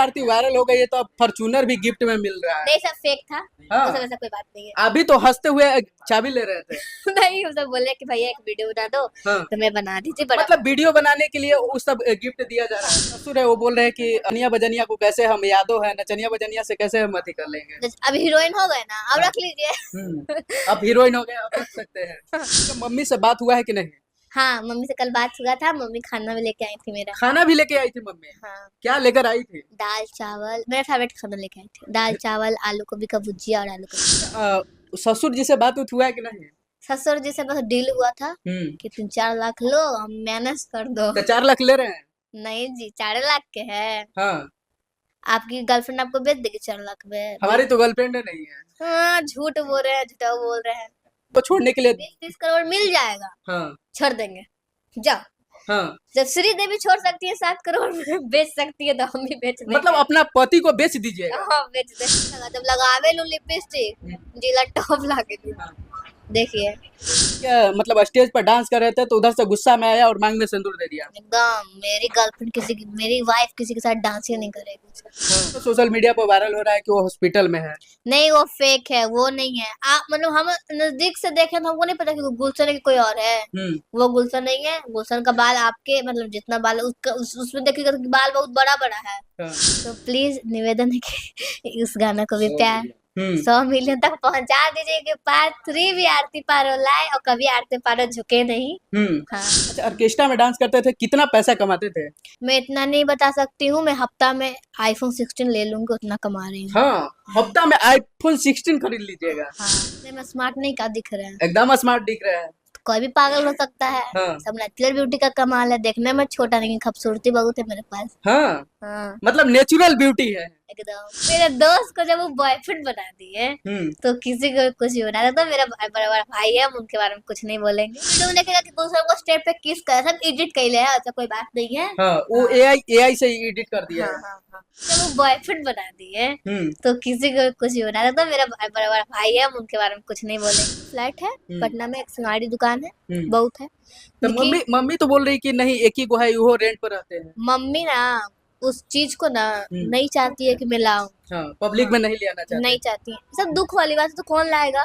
आरती viral हो गई है तो अब फॉर्च्यूनर भी गिफ्ट में मिल रहा है। नहीं, सब फेक था। हाँ। वो सब ऐसा कोई बात नहीं है। अभी तो हंसते हुए चाबी ले रहे थे। नहीं, वो सब बोले कि भैया एक वीडियो बना दो। हाँ। तो मैं बना दी थी, बड़ा मतलब वीडियो बनाने के लिए वो सब गिफ्ट दिया जा रहा है। ससुर है वो बोल रहे हैं कि अनिया बजनिया को कैसे हम यादव है नचनिया बजनिया से कैसे हम अति कर लेंगे। अब हीरोइन हो गए ना, अब हाँ। रख लीजिए। अब हीरोइन हो गए अब रख सकते हैं। तो मम्मी से बात हुआ है कि नहीं? हाँ, मम्मी से कल बात हुआ था। मम्मी खाना भी लेके आई थी मेरा। खाना भी लेके आई थी मम्मी? हाँ, क्या लेकर आई थी? दाल चावल, मेरा फेवरेट खाना लेके आई थी। दाल चावल, आलू गोभी का भुजिया और आलू का। ससुर जी से बात हुआ है कि नहीं? ससुर जी से बस डील हुआ था कि 3-4 लाख लो, हम मैनेज कर दो। तो 4 लाख ले रहे हैं? नहीं जी, 4 लाख के है। हाँ। आपकी गर्लफ्रेंड आपको बेच देगी 4 लाख में? हमारी तो गर्लफ्रेंड नहीं है। हाँ, झूठ बोल रहे हैं, झूठा बोल रहे हैं। तो छोड़ने के लिए 20-30 करोड़ मिल जाएगा, हाँ छोड़ देंगे। जाओ। हाँ। जब श्रीदेवी छोड़ सकती है 7 करोड़ में बेच सकती है, तो हम भी बेच देंगे। मतलब अपना पति को बेच दीजिएगा? हाँ, बेच देंगे। जब लगावे लू लिपस्टिक, जिला टॉप लाके दूँ। देखिए, क्या मतलब स्टेज पर डांस कर रहे थे तो उधर से गुस्सा में आया और मांग में सिंदूर दे दिया? एकदम मेरी गर्लफ्रेंड मेरी वाइफ किसी के साथ डांस ही नहीं करेगी। तो सोशल मीडिया पर वायरल हो रहा है कि वो हॉस्पिटल में है। नहीं, वो फेक है, वो नहीं है। आप मतलब हम नजदीक से देखे तो हमको नहीं पता कि वो गुलशन है कि कोई और है। वो गुलशन नहीं है। गुलशन का बाल आपके मतलब जितना बाल है उसका उसमें देखिएगा कि बाल बहुत बड़ा बड़ा है। तो प्लीज निवेदन है कि उस गाना को भी प्यार 100 मिलियन तक पहुंचा दीजिए कि पार्ट 3 भी आरती पारो लाए और कभी आरती पारो झुके नहीं। हाँ। अच्छा, ऑर्केस्ट्रा में डांस करते थे, कितना पैसा कमाते थे? मैं इतना नहीं बता सकती हूँ। मैं हफ्ता में iPhone 16 ले लूंगी, उतना कमा रही हूँ। हाँ, हफ्ता में iPhone 16 खरीद लीजिएगा। हाँ, मैं स्मार्ट नहीं का दिख रहा है। एकदम स्मार्ट दिख रहा है। कोई भी पागल हो सकता है। हाँ। सब नेचुरल ब्यूटी का कमाल है। देखने में छोटा नहीं, खूबसूरती बहुत है मेरे पास। हाँ। हाँ, मतलब नेचुरल ब्यूटी है एकदम। मेरे दोस्त को जब वो बॉयफ्रेंड बना दिए तो किसी को कुछ भी बना तो मेरा बड़ा भाई है, हम उनके बारे में कुछ नहीं बोलेंगे। वीडियो में देखेगा कि दूसरे को स्टेप पे किस कर सब एडिट कर ले है, ऐसा कोई बात नहीं है। हाँ, वो AI से एडिट कर दिया है। हाँ। जब वो बॉयफ्रेंड बना दिए तो किसी को कुछ भी बना तो मेरा बड़ा भाई है, हम उनके बारे में कुछ नहीं बोलेंगे। फ्लैट है पटना में, एक सिंगाड़ी दुकान है, बहुत है। तो मम्मी तो बोल रही कि नहीं एक ही को है, वो रेंट पर रहते हैं। मम्मी ना उस चीज को ना नहीं चाहती है कि मैं लाऊं। हाँ, पब्लिक में नहीं ले आना चाहती। नहीं चाहती है। सब दुख वाली बात है, तो कौन लाएगा।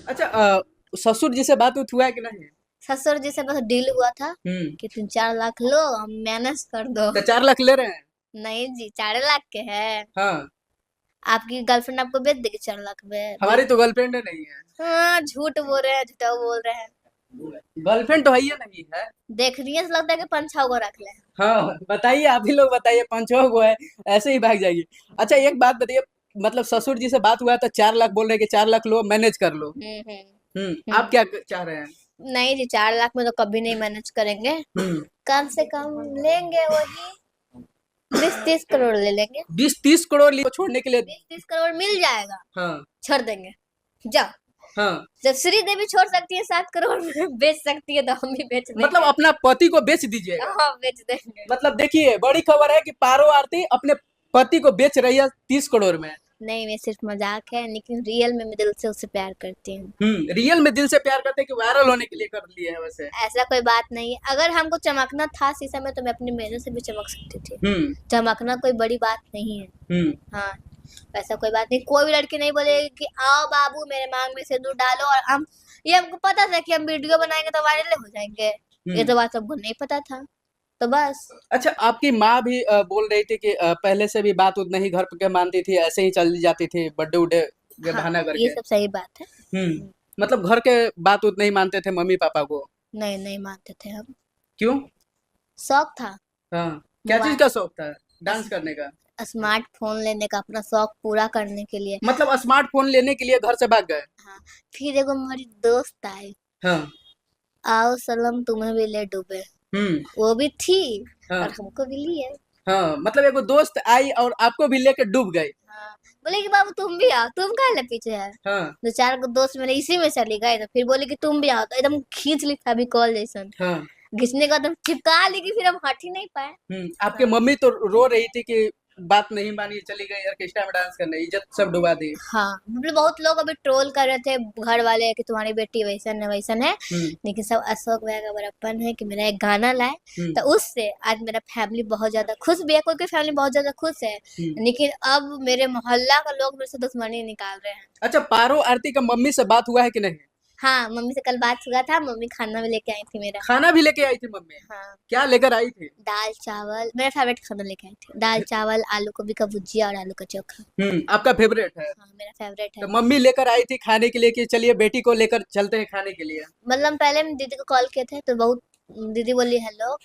अच्छा, ससुर जी से बात हुआ है कि नहीं? ससुर जी से बस डील हुआ था कि 3-4 लाख लो, हम मैनेज कर दो। तो 4 लाख ले रहे हैं? नहीं जी, 4 लाख के है। हाँ। आपकी गर्लफ्रेंड आपको बेच देगी 4 लाख में? हमारी तो गर्लफ्रेंड नहीं है। हाँ, झूठ बोल रहे हैं, झूठा बोल रहे हैं। गर्लफ्रेंड तो है ही नहीं है। देखने से लगता है कि 5-6 को रख ले। हाँ, बताइए आप ही लोग बताइए, 5-6 को है ऐसे ही भाग जाएगी। अच्छा, एक बात बताइए, मतलब ससुर जी से बात हुआ तो 4 लाख बोल रहे हैं कि 4 लाख लो मैनेज कर लो। आप क्या चाह रहे हैं? नहीं जी, 4 लाख में तो कभी नहीं मैनेज करेंगे। कम से कम लेंगे वही 20-30 करोड़ ले लेंगे। 20-30 करोड़ छोड़ने के लिए 20-30 करोड़ मिल जाएगा। हाँ। छोड़ देंगे। जाओ। हाँ। जब श्रीदेवी छोड़ सकती है 7 करोड़ में बेच सकती है, तो हम भी बेच देंगे। मतलब अपना पति को बेच दीजिएगा? हाँ, बेच देंगे। मतलब देखिए, बड़ी खबर है कि पारो आरती अपने पति को बेच रही है 30 करोड़ में। नहीं, मैं सिर्फ मजाक है, लेकिन रियल में मैं दिल से उससे प्यार करती हूँ। रियल में दिल से प्यार करते हैं कि वायरल होने के लिए कर लिए है वैसे? ऐसा कोई बात नहीं है। अगर हमको चमकना था शीशे में तो मैं अपनी मेहनत से भी चमक सकती थी। चमकना कोई बड़ी बात नहीं है। हाँ, ऐसा कोई बात नहीं। कोई भी लड़की नहीं बोलेगी कि आओ बाबू मेरे मांग में सिंदूर डालो, और हम ये हमको पता था कि हम वीडियो बनाएंगे तो वायरल हो जाएंगे। ये तो बात सबको नहीं पता था, तो बस। अच्छा, आपकी माँ भी बोल रही थी कि पहले से भी बात उतना ही घर पे मानती थी, ऐसे ही चली जाती थी बर्थडे उडे के बहाना करके। ये सब सही बात है। मतलब घर के बात उतना ही मानते थे मम्मी पापा को? नहीं मानते थे हम। क्यों? शौक था। हाँ, क्या चीज का शौक था? डांस करने का? स्मार्टफोन लेने का, अपना शौक पूरा करने के लिए। मतलब स्मार्टफोन लेने के लिए घर से भाग गए? हाँ, फिर एगो हमारी दोस्त आई। हाँ। आओ सलम तुम्हें भी ले डूबे। वो भी थी। हाँ। और हमको भी लिए। हाँ, मतलब एगो दोस्त आई और आपको भी लेके डूब गई। हाँ, बोले कि बाबू तुम भी आओ, तुम काहे ले पीछे है। हाँ। 2-4 को दोस्त मेरे इसी में चली गए, तो फिर बोले कि तुम भी आओ, तो एकदम खींच ली था अभी कॉल जैसन। हाँ। घिसने का एकदम चिपका ली कि फिर हम हट ही नहीं पाए। आपके मम्मी तो रो रही थी कि बात नहीं मानी, चली गई ऑर्केस्ट्रा में डांस करने, इज्जत सब डुबा दी। हाँ, मतलब बहुत लोग अभी ट्रोल कर रहे थे घर वाले कि तुम्हारी बेटी वैसन है वैसन है, लेकिन सब अशोक भैया का बड़प्पन है कि मेरा एक गाना लाए, तो उससे आज मेरा फैमिली बहुत ज्यादा खुश भी है, कोई फैमिली बहुत ज्यादा खुश है, लेकिन अब मेरे मोहल्ला का लोग मेरे से दुश्मनी निकाल रहे हैं। अच्छा, पारो आरती का मम्मी से बात हुआ है कि नहीं? हाँ, मम्मी से कल बात हुआ था, मम्मी खाना भी लेके आई थी मेरा। खाना भी लेके आई थी मम्मी? हाँ, क्या लेकर आई थी? दाल चावल, मेरा फेवरेट खाना लेके आई थी, दाल चावल, आलू गोभी का भुजिया और आलू का चोखा। आपका फेवरेट है? हाँ, मेरा फेवरेट है। तो मम्मी लेकर आई थी खाने के लिए कि चलिए बेटी को लेकर चलते हैं खाने के लिए? मतलब पहले हम दीदी को कॉल किए थे तो बहुत दीदी बोली हेलो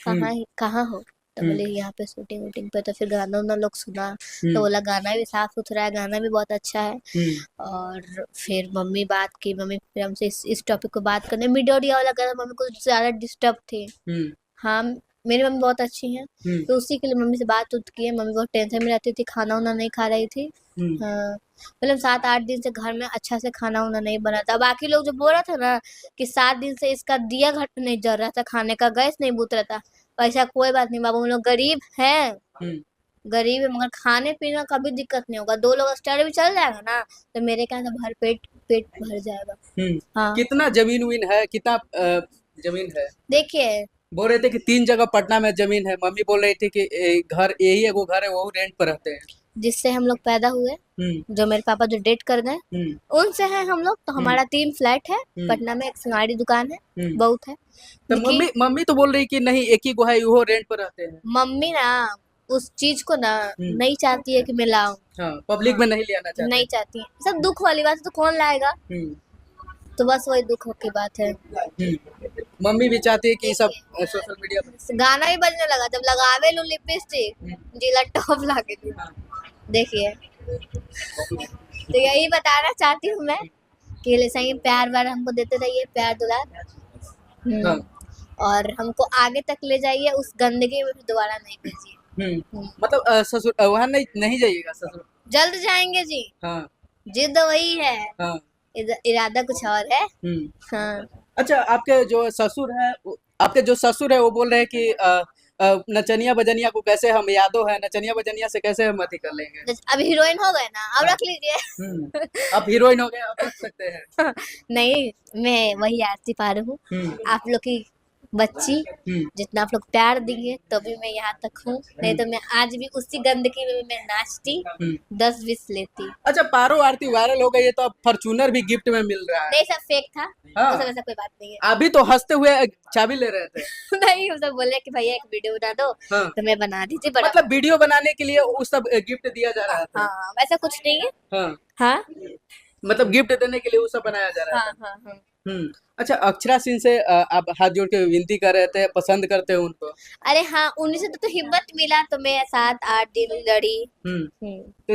कहाँ हो, तो बोले यहाँ पे शूटिंग वूटिंग पे, तो फिर गाना उना लोग सुना, तो बोला गाना भी साफ सुथरा है, गाना भी बहुत अच्छा है। और फिर मम्मी बात की, मम्मी फिर हमसे इस टॉपिक को बात करने, मीडिया उडिया लगा था, मम्मी कुछ ज्यादा डिस्टर्ब थी। हाँ, मेरी मम्मी बहुत अच्छी है, तो उसी के लिए मम्मी से बात उत की है। मम्मी बहुत टेंशन में रहती थी, खाना उना नहीं खा रही थी। हाँ, मतलब 7-8 दिन से घर में अच्छा से खाना उना नहीं बना था। बाकी लोग जो बोल रहा था ना कि 7 दिन से इसका दिया घट नहीं जल रहा था, खाने का गैस नहीं बुत रहा था, ऐसा कोई बात नहीं बाबू, हम लोग गरीब हैं, गरीब है, मगर खाने पीने का भी दिक्कत नहीं होगा, 2 लोग स्टडी भी चल जाएगा ना, तो मेरे क्या भर पेट भर जाएगा। हाँ, कितना जमीन उमीन है, कितना जमीन है? देखिए बोल रहे थे कि 3 जगह पटना में जमीन है, मम्मी बोल रही थी कि घर यही है, वो घर है, वो रेंट पर रहते हैं। जिससे हम लोग पैदा हुए, जो मेरे पापा जो डेट कर गए, उनसे है हम लोग, तो हमारा 3 फ्लैट है पटना में, एक सिंगाड़ी दुकान है, बहुत है। तो मम्मी तो बोल रही कि नहीं एक ही गो है, वो रेंट पर रहते हैं। मम्मी ना उस चीज को ना नहीं चाहती है कि मैं लाऊं। हाँ, पब्लिक में नहीं ले आना चाहती। नहीं चाहती है, सब दुख वाली बात है, तो कौन लाएगा, तो बस वही दुख की बात है। मम्मी भी चाहती है कि सब सोशल मीडिया पर गाना भी बजने लगा, जब लगावे लू लिपस्टिक जिला टॉप लागे लू, देखिए। तो यही बताना चाहती हूँ मैं कि सही प्यार व्यार हमको देते रहिए, प्यार दुलार, और हमको आगे तक ले जाइए, उस गंदगी में दोबारा नहीं भेजिए। मतलब ससुर वहाँ नहीं जाइएगा ससुर? जल्द जाएंगे जी। हाँ, जिद वही है। हाँ, इरादा कुछ और है। हाँ। अच्छा, आपके जो ससुर है वो बोल रहे हैं कि नचनिया बजनिया को कैसे हम यादो है, नचनिया बजनिया से कैसे हम अति कर लेंगे? अब हीरोइन हो गए ना, अब रख लीजिए। अब हीरोइन हो गए, अब रख सकते हैं। नहीं, मैं वही आरती पारू हूँ, आप लोग की बच्ची, जितना आप लोग प्यार देंगे तो भी मैं यहाँ तक हूँ, नहीं तो मैं आज भी उसी गंदगी में मैं नाचती, 10-20 लेती। अच्छा, पारो आरती वायरल हो गई है, तो अब फॉर्च्यूनर भी गिफ्ट में मिल रहा है। नहीं, सब फेक था। हाँ, सब ऐसा कोई बात नहीं है। अभी तो हंसते हुए चाबी ले रहे थे। नहीं, सब बोले कि भैया एक वीडियो बना दो। हाँ, तो मैं बना दी थी। मतलब वीडियो बनाने के लिए उस सब गिफ्ट दिया जा रहा था? हाँ, वैसा कुछ नहीं है। हाँ, हाँ, मतलब गिफ्ट देने के लिए वो सब बनाया जा रहा था। हाँ। अच्छा, अक्षरा सिंह से आप हाथ जोड़ के विनती कर रहे थे, पसंद करते हो उनको? अरे हाँ, उन्हीं से तो हिम्मत मिला, तो मैं 7-8 दिन लड़ी।